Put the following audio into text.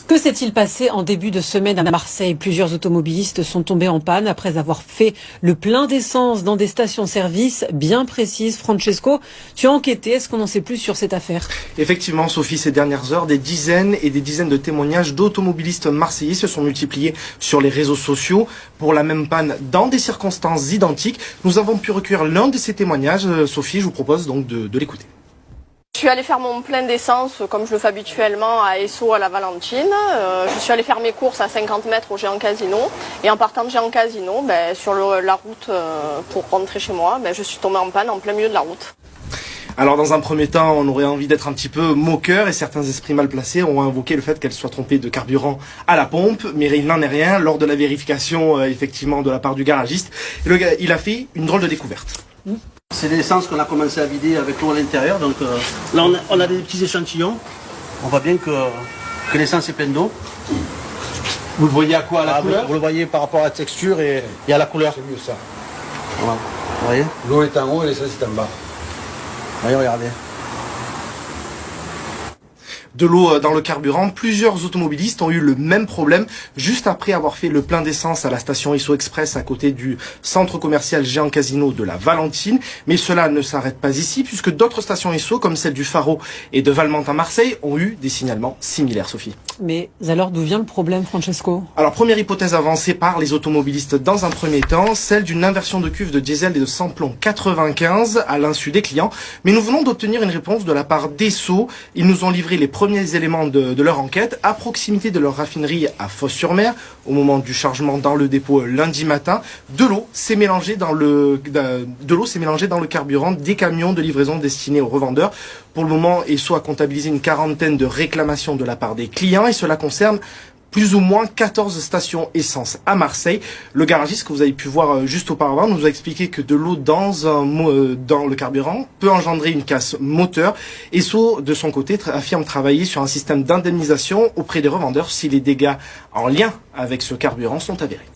Que s'est-il passé en début de semaine à Marseille? Plusieurs automobilistes sont tombés en panne après avoir fait le plein d'essence dans des stations-service bien précises. Francesco, tu as enquêté. Est-ce qu'on en sait plus sur cette affaire? Effectivement, Sophie, ces dernières heures, des dizaines et des dizaines de témoignages d'automobilistes marseillais se sont multipliés sur les réseaux sociaux pour la même panne dans des circonstances identiques. Nous avons pu recueillir l'un de ces témoignages. Sophie, je vous propose donc de l'écouter. Je suis allée faire mon plein d'essence comme je le fais habituellement à Esso à la Valentine. Je suis allée faire mes courses à 50 mètres au Géant Casino. Et en partant de Géant Casino, sur la route pour rentrer chez moi, je suis tombée en panne en plein milieu de la route. Alors dans un premier temps, on aurait envie d'être un petit peu moqueur et certains esprits mal placés ont invoqué le fait qu'elle soit trompée de carburant à la pompe, mais il n'en est rien. Lors de la vérification effectivement de la part du garagiste, il a fait une drôle de découverte. C'est l'essence qu'on a commencé à vider avec l'eau à l'intérieur, donc là on a des petits échantillons. On voit bien que l'essence est pleine d'eau. Vous le voyez à quoi, à la couleur? Vous le voyez par rapport à la texture et à la couleur. C'est mieux ça. Voilà. Vous voyez? L'eau est en haut et l'essence est en bas. Voyez, regardez. De l'eau dans le carburant, plusieurs automobilistes ont eu le même problème juste après avoir fait le plein d'essence à la station Esso Express à côté du centre commercial Géant Casino de la Valentine. Mais cela ne s'arrête pas ici puisque d'autres stations Esso comme celle du Pharo et de Valmentin-Marseille ont eu des signalements similaires, Sophie. Mais alors d'où vient le problème, Francesco? Alors première hypothèse avancée par les automobilistes dans un premier temps, celle d'une inversion de cuve de diesel et de samplon 95 à l'insu des clients. Mais nous venons d'obtenir une réponse de la part d'Esso. Ils nous ont livré les premiers éléments de leur enquête à proximité de leur raffinerie à Fos-sur-Mer. Au moment du chargement dans le dépôt lundi matin, de l'eau s'est mélangée dans le carburant des camions de livraison destinés aux revendeurs. Pour le moment, Esso a comptabilisé une quarantaine de réclamations de la part des clients et cela concerne plus ou moins 14 stations essence à Marseille. Le garagiste que vous avez pu voir juste auparavant nous a expliqué que de l'eau dans le carburant peut engendrer une casse moteur. Esso, de son côté, affirme travailler sur un système d'indemnisation auprès des revendeurs si les dégâts en lien avec ce carburant sont avérés.